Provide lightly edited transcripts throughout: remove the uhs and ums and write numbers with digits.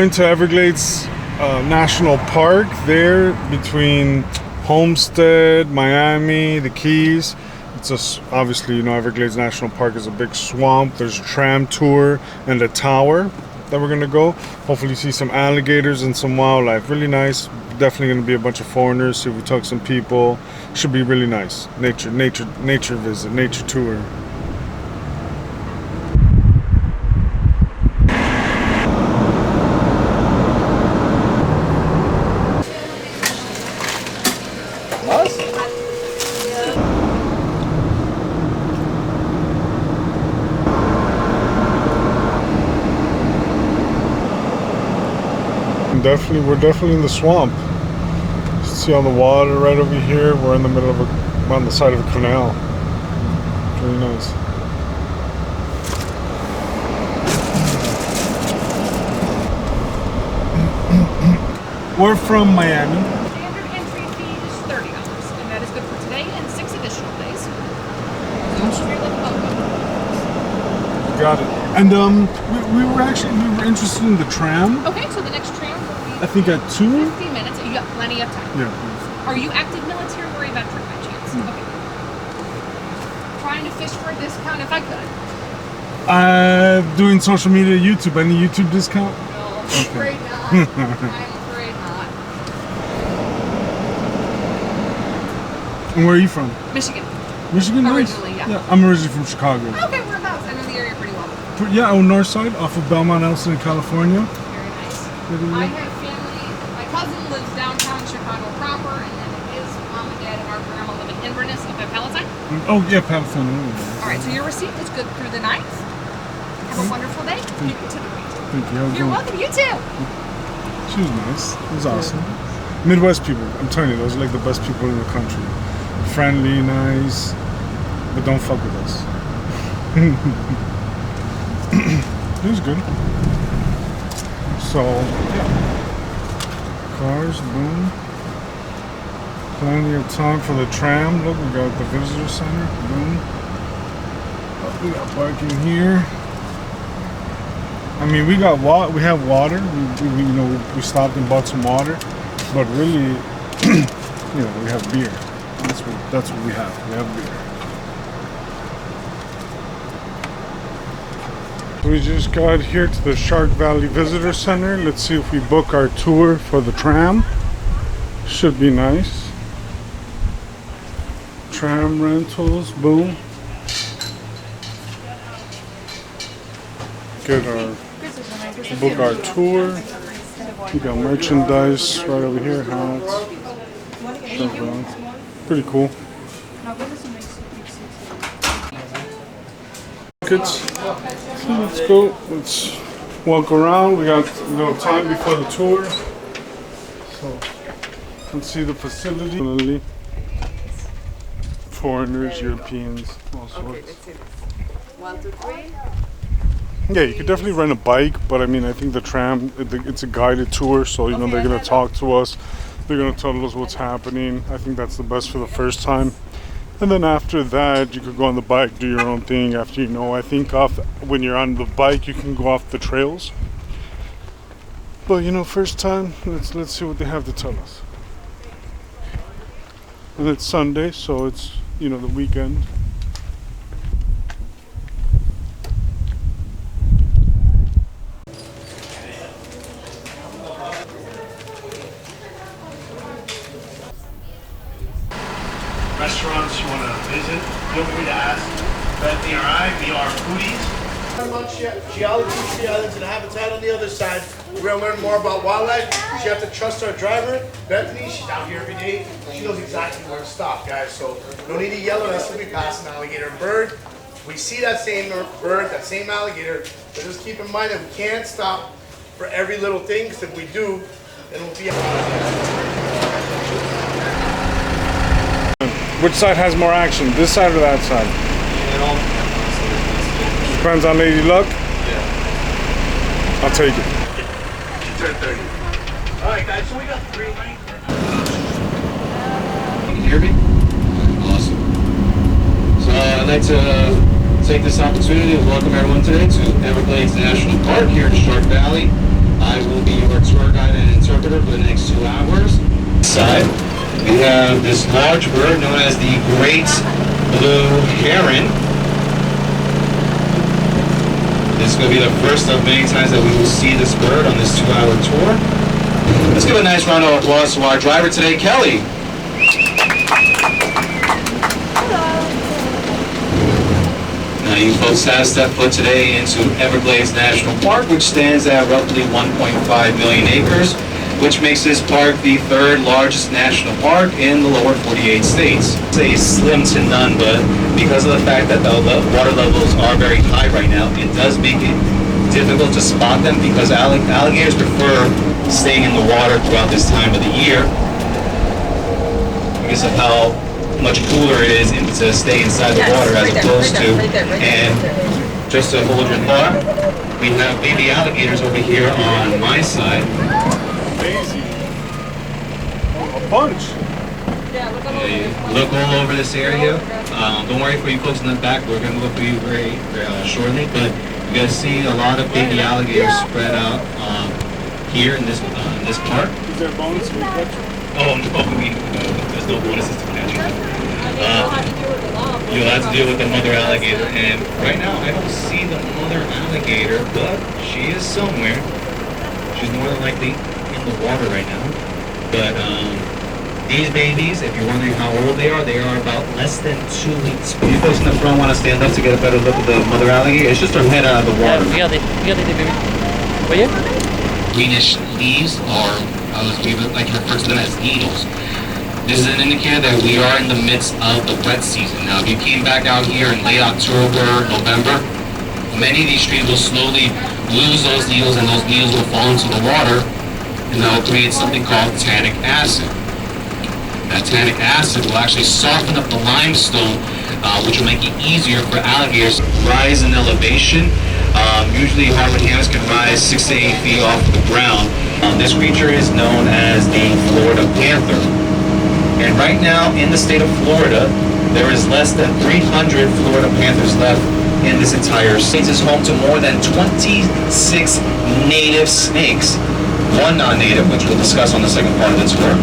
Going to Everglades National Park there between Homestead, Miami, the Keys. Obviously, you know, Everglades National Park is a big swamp. There's a tram tour and a tower that we're gonna go. Hopefully see some alligators and some wildlife. Really nice. Definitely gonna be a bunch of foreigners. See if we talk to some people. Should be really nice. Nature visit, nature tour. We're definitely in the swamp. See all the water right over here. We're in the middle of we're on the side of a canal. It's really nice. We're from Miami. Standard entry fee is $30, and that is good for today and 6 additional days. So extremely welcome. Got it. And we were interested in the tram. Okay, so the next tram will be I think at 2. 50 minutes. You got plenty of time. Yeah. Are you active military or a veteran by chance? Okay. Trying to fish for a discount if I could. Doing social media, YouTube. Any YouTube discount? No, I'm afraid not. I'm afraid not. And where are you from? Michigan. Michigan, nice. Originally, yeah. Yeah, I'm originally from Chicago. Okay, whereabouts? I know the area pretty well. Yeah, on north side, off of Belmont, Elson, California. Very nice. I have family. My cousin lives downtown Chicago proper, and then his mom and dad and our grandma live in Inverness up at Palatine. Oh, yeah, Palatine. All right, so your receipt is good through the 9th. Have a wonderful day. Keep it to the beat. Thank you. You're welcome. You too. She was nice. It was awesome. Midwest people, I'm telling you, those are like the best people in the country. Friendly, nice, but don't fuck with us. It was good. So, yeah. Cars, boom. Plenty of time for the tram. Look, we got the visitor center. Boom. Oh, we got parking here. I mean, we have water. We stopped and bought some water, but really, we have beer. That's what we have. We have beer. We just got here to the Shark Valley Visitor Center. Let's see if we book our tour for the tram. Should be nice. Tram rentals, boom. Book our tour. We got merchandise right over here, hats. Pretty cool. Let's go. Let's walk around. We got a little time before the tour, so let's see the facility. Foreigners, Europeans, all sorts. 1, 2, 3. Yeah, you could definitely rent a bike, but I mean, I think the tram, it's a guided tour, so you know they're gonna talk to us. They're gonna tell us what's happening. I think that's the best for the first time. And then after that, you could go on the bike, do your own thing. After I think when you're on the bike, you can go off the trails. But first time, let's see what they have to tell us. And it's Sunday, so it's the weekend. Restaurants you want to visit, feel free to ask Bethany or I. We are foodies. Geology, tree islands, and habitat on the other side. We're going to learn more about wildlife. You have to trust our driver, Bethany. She's out here every day. She knows exactly where to stop, guys. So no need to yell at us if we pass an alligator and bird. We see that same bird, that same alligator, but just keep in mind that we can't stop for every little thing, because if we do, then we'll be Which side has more action, this side or that side? Depends on Lady Luck? Yeah. I'll take it. She turned 30. Alright guys, so we got 3 lanes. You can hear me? Awesome. So I'd like to take this opportunity to welcome everyone today to Everglades National Park here in Shark Valley. I I will be your tour guide and interpreter for the next 2 hours. Side, we have this large bird known as the great blue heron. This is going to be the first of many times that we will see this bird on this 2-hour tour. Let's give a nice round of applause to our driver today, Kelly. Now you folks have stepped foot today into Everglades National Park, which stands at roughly 1.5 million acres, which makes this park the 3rd largest national park in the lower 48 states. It's a slim to none, but because of the fact that the water levels are very high right now, it does make it difficult to spot them because alligators prefer staying in the water throughout this time of the year because of how much cooler it is to stay inside the water as opposed to, and just to hold your thought, we have baby alligators over here on my side. Amazing. A bunch. Look all over this area. Don't worry for you folks in the back, we're going to look for you very shortly, but you guys see a lot of baby alligators spread out here in this park. Is there bonuses we catch? Oh no, there's no bonuses to catch. You'll have to deal with the mother alligator, and right now I don't see the mother alligator, but she is somewhere. She's more than likely in the water right now. But these babies, if you're wondering how old they are about less than 2 weeks. You folks in the front want to stand up to get a better look at the mother alligator. It's just her head out of the water. Regardez, baby. Voyez? Greenish leaves, or we like to refer to them as needles. This is an indicator that we are in the midst of the wet season. Now, if you came back out here in late October, November, many of these trees will slowly lose those needles, and those needles will fall into the water, and that will create something called tannic acid. That tannic acid will actually soften up the limestone, which will make it easier for alligators to rise in elevation. Usually hardwood hammocks can rise 6 to 8 feet off the ground. This creature is known as the Florida panther. And right now in the state of Florida, there is less than 300 Florida panthers left in this entire state. It's home to more than 26 native snakes, 1 non-native, which we'll discuss on the second part of the tour.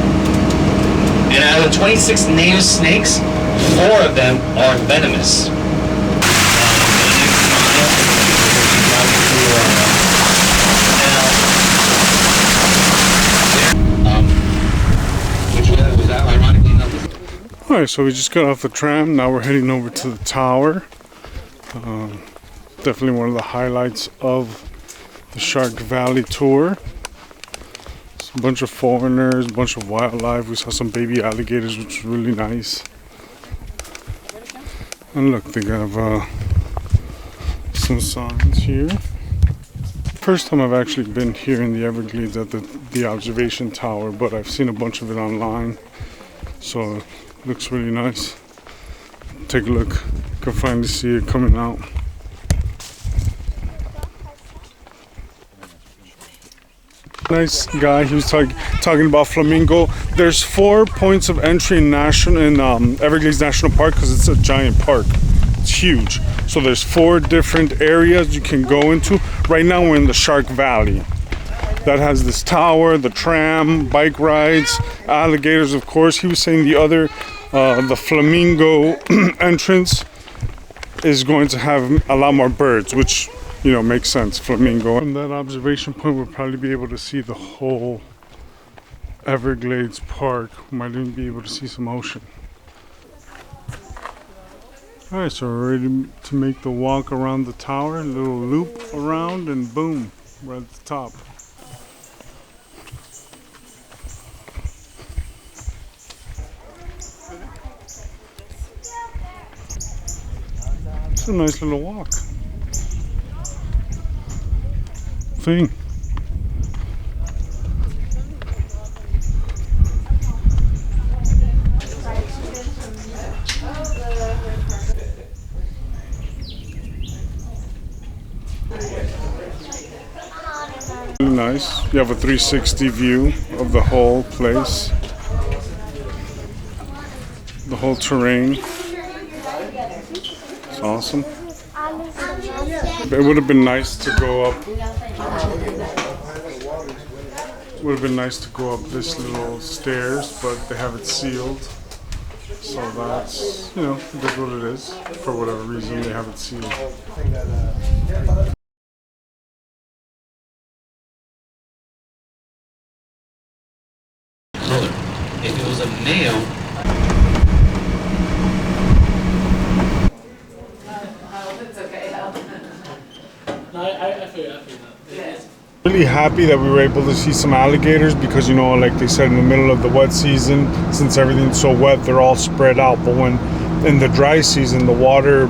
And out of the 26 native snakes, 4 of them are venomous. Alright, so we just got off the tram. Now we're heading over to the tower. Definitely one of the highlights of the Shark Valley tour. It's a bunch of foreigners, a bunch of wildlife. We saw some baby alligators, which was really nice. And look, they have some signs here. First time I've actually been here in the Everglades at the observation tower, but I've seen a bunch of it online. So looks really nice. Take a look. Can finally see it coming out. Nice guy. He was talking about flamingo. There's 4 points of entry in Everglades National Park because it's a giant park. It's huge. So there's 4 different areas you can go into. Right now we're in the Shark Valley. That has this tower, the tram, bike rides, alligators, of course. He was saying the flamingo entrance is going to have a lot more birds, which, you know, makes sense. Flamingo. From that observation point, we'll probably be able to see the whole Everglades Park. We might even be able to see some ocean. All right, so we're ready to make the walk around the tower, a little loop around, and boom, we're at the top. It's a nice little walk thing. Really nice. You have a 360 view of the whole place, the whole terrain. It's awesome. It would have been nice to go up Would have been nice to go up this little stairs, but they have it sealed. So that's, you know, that's what it is. For whatever reason, they have it sealed. Color. If it was a male, Really happy that we were able to see some alligators because, you know, like they said, in the middle of the wet season, since everything's so wet, they're all spread out. But when in the dry season, the water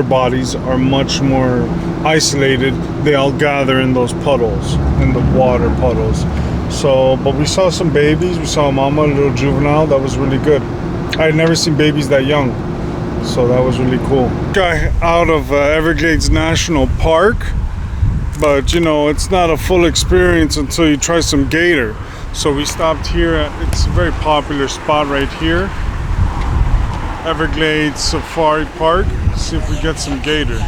bodies are much more isolated. They all gather in those puddles, in the water puddles. So, but we saw some babies. We saw a mama, a little juvenile. That was really good. I had never seen babies that young, so that was really cool. Guy out of Everglades National Park, but you know, it's not a full experience until you try some gator. So we stopped here at, it's a very popular spot right here, Everglades Safari Park. See if we get some gator.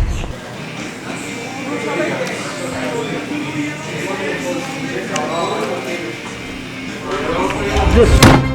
Good.